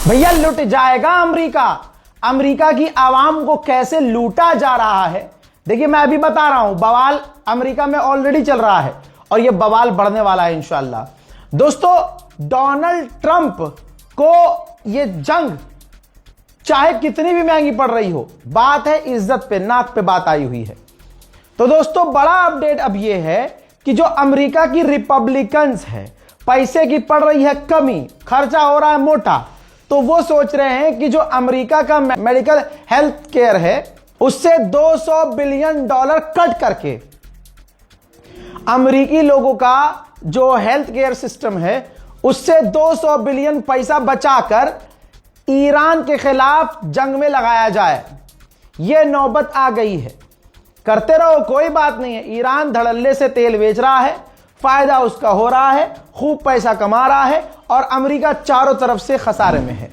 भैया लुट जाएगा अमेरिका। अमेरिका की आवाम को कैसे लूटा जा रहा है, देखिए मैं अभी बता रहा हूं। बवाल अमेरिका में ऑलरेडी चल रहा है और यह बवाल बढ़ने वाला है इंशाल्लाह। दोस्तों, डोनाल्ड ट्रंप को यह जंग चाहे कितनी भी महंगी पड़ रही हो, बात है इज्जत पे, नाक पे बात आई हुई है। तो दोस्तों, बड़ा अपडेट अब यह है कि जो अमेरिका की रिपब्लिकन्स है, पैसे की पड़ रही है कमी, खर्चा हो रहा है मोटा, तो वो सोच रहे हैं कि जो अमेरिका का मेडिकल हेल्थ केयर है उससे $200 बिलियन कट करके अमेरिकी लोगों का जो हेल्थ केयर सिस्टम है उससे 200 बिलियन पैसा बचाकर ईरान के खिलाफ जंग में लगाया जाए। यह नौबत आ गई है। करते रहो, कोई बात नहीं है। ईरान धड़ल्ले से तेल बेच रहा है, फायदा उसका हो रहा है, खूब पैसा कमा रहा है और अमेरिका चारों तरफ से खसारे में है।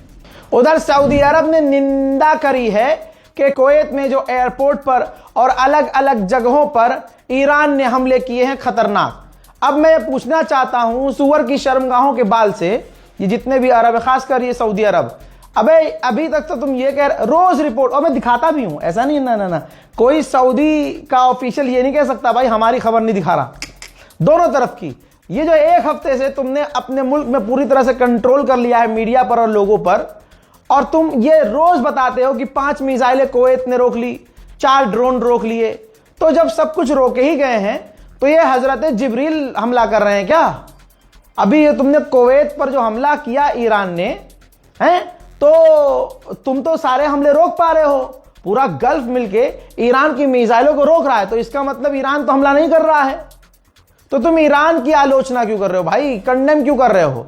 उधर सऊदी अरब ने निंदा करी है कि कुवैत में जो एयरपोर्ट पर और अलग अलग जगहों पर ईरान ने हमले किए हैं खतरनाक। अब मैं पूछना चाहता हूं सुअर की शर्मगाहों के बाल से, ये जितने भी अरब है, खासकर ये सऊदी अरब, अबे अभी तक तो तुम ये कह रहे, रोज रिपोर्ट, और मैं दिखाता भी हूं, ऐसा नहीं, ना कोई सऊदी का ऑफिशियल ये नहीं कह सकता भाई हमारी खबर नहीं दिखा रहा। दोनों तरफ की। ये जो एक हफ्ते से तुमने अपने मुल्क में पूरी तरह से कंट्रोल कर लिया है मीडिया पर और लोगों पर, और तुम ये रोज बताते हो कि 5 मिसाइलें कुवैत ने रोक ली, 4 ड्रोन रोक लिए। तो जब सब कुछ रोके ही गए हैं तो ये हजरत जिब्रील हमला कर रहे हैं क्या? अभी ये तुमने कुवैत पर जो हमला किया ईरान ने, हैं, तो तुम तो सारे हमले रोक पा रहे हो। पूरा गल्फ मिलके ईरान की मिसाइलों को रोक रहा है, तो इसका मतलब ईरान तो हमला नहीं कर रहा है। तो तुम ईरान की आलोचना क्यों कर रहे हो भाई? कंडेम क्यों कर रहे हो?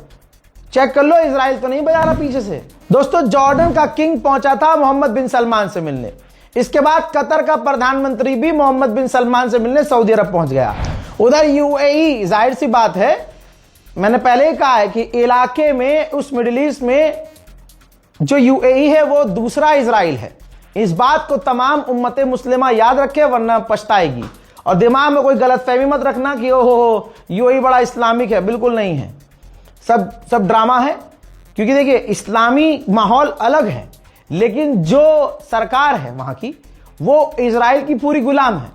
चेक कर लो, इजराइल तो नहीं बजा रहा पीछे से। दोस्तों, जॉर्डन का किंग पहुंचा था मोहम्मद बिन सलमान से मिलने। इसके बाद कतर का प्रधानमंत्री भी मोहम्मद बिन सलमान से मिलने सऊदी अरब पहुंच गया। उधर यूएई, जाहिर सी बात है, मैंने पहले ही कहा है कि इलाके में, उस मिडिल ईस्ट में जो यूएई है वो दूसरा इजराइल है। इस बात को तमाम उम्मते मुस्लिमा याद रखे, वरना पछताएगी। और दिमाग में कोई गलतफहमी मत रखना कि ओहो यूएई बड़ा इस्लामिक है, बिल्कुल नहीं है। सब ड्रामा है। क्योंकि देखिए, इस्लामी माहौल अलग है, लेकिन जो सरकार है वहां की, वो इजराइल की पूरी गुलाम है।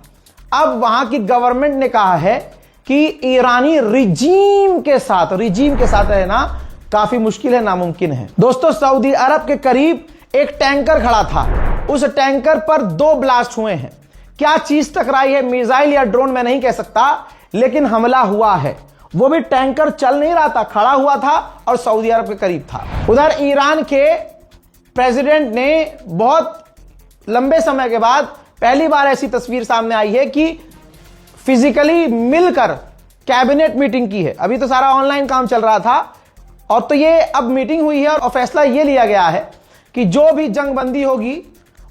अब वहां की गवर्नमेंट ने कहा है कि ईरानी रिजीम के साथ रहना काफी मुश्किल है, नामुमकिन है। दोस्तों, सऊदी अरब के करीब एक टैंकर खड़ा था, उस टैंकर पर 2 ब्लास्ट हुए हैं। क्या चीज टकराई है, मिसाइल या ड्रोन, मैं नहीं कह सकता, लेकिन हमला हुआ है। वो भी टैंकर चल नहीं रहा था, खड़ा हुआ था और सऊदी अरब के करीब था। उधर ईरान के प्रेसिडेंट ने बहुत लंबे समय के बाद पहली बार ऐसी तस्वीर सामने आई है कि फिजिकली मिलकर कैबिनेट मीटिंग की है। अभी तो सारा ऑनलाइन काम चल रहा था, और तो ये अब मीटिंग हुई है और फैसला ये लिया गया है कि जो भी जंगबंदी होगी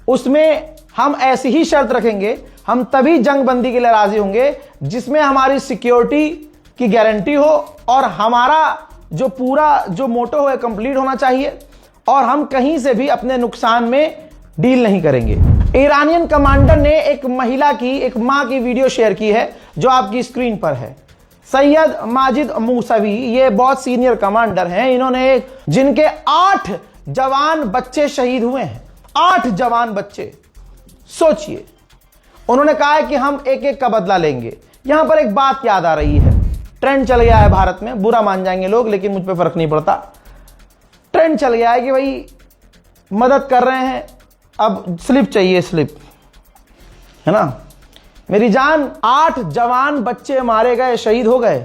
उसमें हम ऐसी ही शर्त रखेंगे, हम तभी जंगबंदी के लिए राजी होंगे जिसमें हमारी सिक्योरिटी की गारंटी हो और हमारा जो पूरा जो मोटो है कंप्लीट होना चाहिए, और हम कहीं से भी अपने नुकसान में डील नहीं करेंगे। ईरानियन कमांडर ने एक महिला की, एक मां की वीडियो शेयर की है जो आपकी स्क्रीन पर है। सैयद माजिद मूसवी, ये बहुत सीनियर कमांडर हैं। इन्होंने, जिनके 8 जवान बच्चे शहीद हुए हैं, 8 जवान बच्चे, सोचिए। उन्होंने कहा है कि हम एक एक का बदला लेंगे। यहां पर एक बात याद आ रही है, ट्रेंड चल गया है भारत में, बुरा मान जाएंगे लोग लेकिन मुझ पे फर्क नहीं पड़ता। ट्रेंड चल गया है कि भाई मदद कर रहे हैं, अब स्लिप चाहिए, स्लिप, है ना। मेरी जान, 8 जवान बच्चे मारे गए, शहीद हो गए।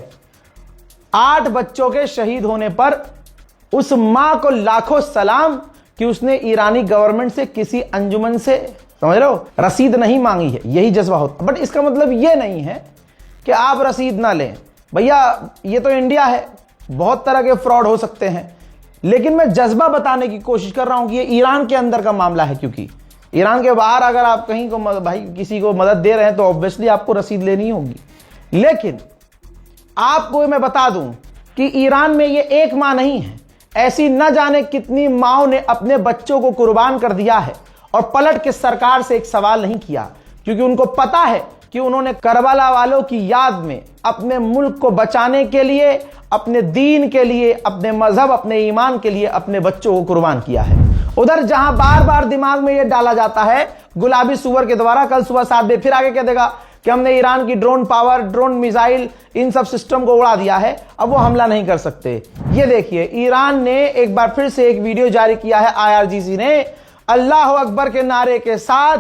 8 बच्चों के शहीद होने पर उस मां को लाखों सलाम कि उसने ईरानी गवर्नमेंट से, किसी अंजुमन से, समझ रहे हो, रसीद नहीं मांगी है। यही जज्बा होता। बट इसका मतलब यह नहीं है कि आप रसीद ना लें। भैया, ये तो इंडिया है, बहुत तरह के फ्रॉड हो सकते हैं, लेकिन मैं जज्बा बताने की कोशिश कर रहा हूं कि ये ईरान के अंदर का मामला है। क्योंकि ईरान के बाहर अगर आप कहीं को भाई किसी को मदद दे रहे हैं तो ऑब्वियसली आपको रसीद लेनी होगी। लेकिन आपको मैं बता दूं कि ईरान में ये एक मां नहीं है, ऐसी न जाने कितनी माओं ने अपने बच्चों को कुर्बान कर दिया है और पलट के सरकार से एक सवाल नहीं किया, क्योंकि उनको पता है कि उन्होंने करबला वालों की याद में अपने मुल्क को बचाने के लिए, अपने दीन के लिए, अपने मजहब, अपने ईमान के लिए अपने बच्चों को कुर्बान किया है। उधर जहां बार बार दिमाग में यह डाला जाता है गुलाबी सुअर के द्वारा, कल सुबह 7 बजे फिर आगे कह देगा कि हमने ईरान की ड्रोन पावर, ड्रोन मिसाइल, इन सब सिस्टम को उड़ा दिया है, अब वो हमला नहीं कर सकते। ये देखिए, ईरान ने एक बार फिर से एक वीडियो जारी किया है, IRGC ने अल्लाह अकबर के नारे के साथ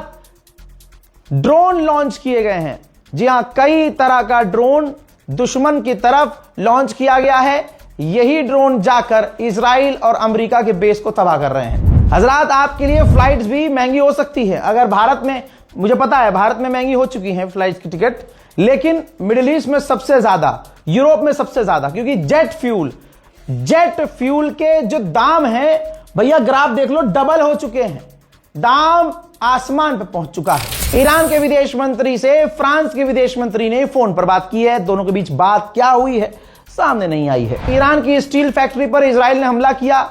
ड्रोन लॉन्च किए गए हैं। जी हां, कई तरह का ड्रोन दुश्मन की तरफ लॉन्च किया गया है। यही ड्रोन जाकर इजराइल और अमेरिका के बेस को तबाह कर रहे हैं। हजरात, आपके लिए फ्लाइट्स भी महंगी हो सकती है। अगर भारत में, मुझे पता है भारत में महंगी हो चुकी हैं फ्लाइट की टिकट, लेकिन मिडिल ईस्ट में सबसे ज्यादा, यूरोप में सबसे ज्यादा, क्योंकि जेट फ्यूल के जो दाम हैं भैया, ग्राफ देख लो, डबल हो चुके हैं, दाम आसमान पे पहुंच चुका है। ईरान के विदेश मंत्री से फ्रांस के विदेश मंत्री ने फोन पर बात की है। दोनों के बीच बात क्या हुई है सामने नहीं आई है। ईरान की स्टील फैक्ट्री पर इजराइल ने हमला किया,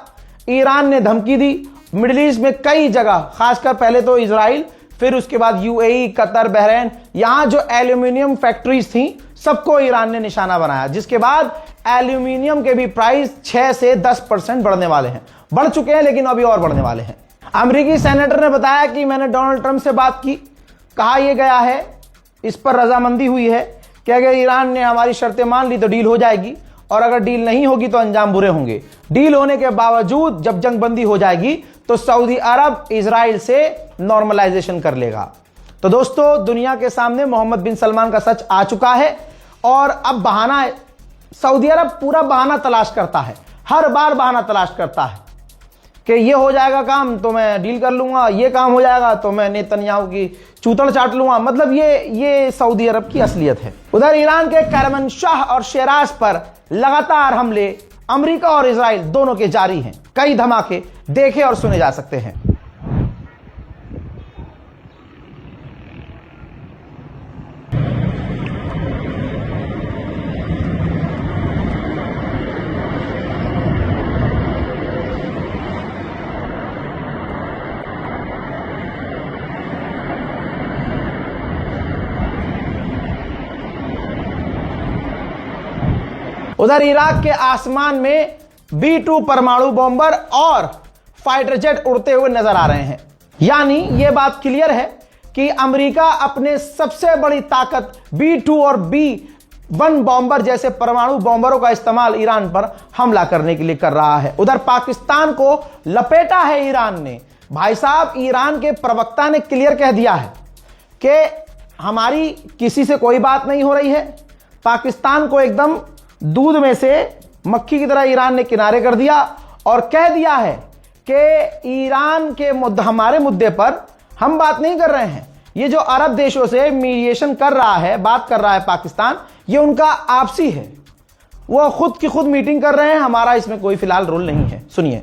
ईरान ने धमकी दी। मिडिल ईस्ट में कई जगह, खासकर पहले तो इजराइल, फिर उसके बाद UAE, कतर, बहरीन, यहां जो एल्यूमिनियम फैक्ट्रीज थी सबको ईरान ने निशाना बनाया, जिसके बाद एल्यूमिनियम के भी प्राइस 6 से 10% बढ़ने वाले हैं। बढ़ चुके हैं लेकिन अभी और बढ़ने वाले हैं। अमेरिकी सेनेटर ने बताया कि मैंने डोनाल्ड ट्रंप से बात की, कहा यह गया है, इस पर रजामंदी हुई है कि अगर ईरान ने हमारी शर्तें मान ली तो डील हो जाएगी, और अगर डील नहीं होगी तो अंजाम बुरे होंगे। डील होने के बावजूद जब जंगबंदी हो जाएगी तो सऊदी अरब इजराइल से नॉर्मलाइजेशन कर लेगा। तो दोस्तों, दुनिया के सामने मोहम्मद बिन सलमान का सच आ चुका है, और अब बहाना, सऊदी अरब पूरा बहाना तलाश करता है, हर बार बहाना तलाश करता है कि ये हो जाएगा काम तो मैं डील कर लूंगा, ये काम हो जाएगा तो मैं नेतन्याहू की चूतड़ चाट लूंगा। मतलब ये सऊदी अरब की असलियत है। उधर ईरान के करमनशाह और शेराज पर लगातार हमले अमेरिका और इजराइल दोनों के जारी हैं। कई धमाके देखे और सुने जा सकते हैं। उधर इराक के आसमान में B-2 परमाणु बॉम्बर और फाइटर जेट उड़ते हुए नजर आ रहे हैं। यानी यह बात क्लियर है कि अमेरिका अपने सबसे बड़ी ताकत B-2 और B-1 बॉम्बर जैसे परमाणु बॉम्बरों का इस्तेमाल ईरान पर हमला करने के लिए कर रहा है। उधर पाकिस्तान को लपेटा है ईरान ने। भाई साहब, ईरान के प्रवक्ता ने क्लियर कह दिया है कि हमारी किसी से कोई बात नहीं हो रही है। पाकिस्तान को एकदम दूध में से मक्खी की तरह ईरान ने किनारे कर दिया और कह दिया है कि ईरान के हमारे मुद्दे पर हम बात नहीं कर रहे हैं। ये जो अरब देशों से मीडिएशन कर रहा है, बात कर रहा है पाकिस्तान, ये उनका आपसी है, वो खुद की खुद मीटिंग कर रहे हैं, हमारा इसमें कोई फिलहाल रोल नहीं है। सुनिए।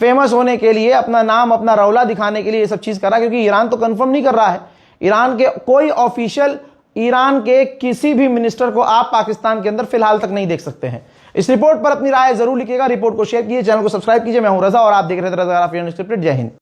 फेमस होने के लिए, अपना नाम, अपना रौला दिखाने के लिए ये सब चीज कर रहा है, क्योंकि ईरान तो कंफर्म नहीं कर रहा है। ईरान के कोई ऑफिशियल, ईरान के किसी भी मिनिस्टर को आप पाकिस्तान के अंदर फिलहाल तक नहीं देख सकते हैं। इस रिपोर्ट पर अपनी राय जरूर लिखिएगा, रिपोर्ट को शेयर कीजिए, चैनल को सब्सक्राइब कीजिए। मैं हूं रजा और आप देख रहे थे रजा अफीन स्क्रिप्टेड। जय हिंद।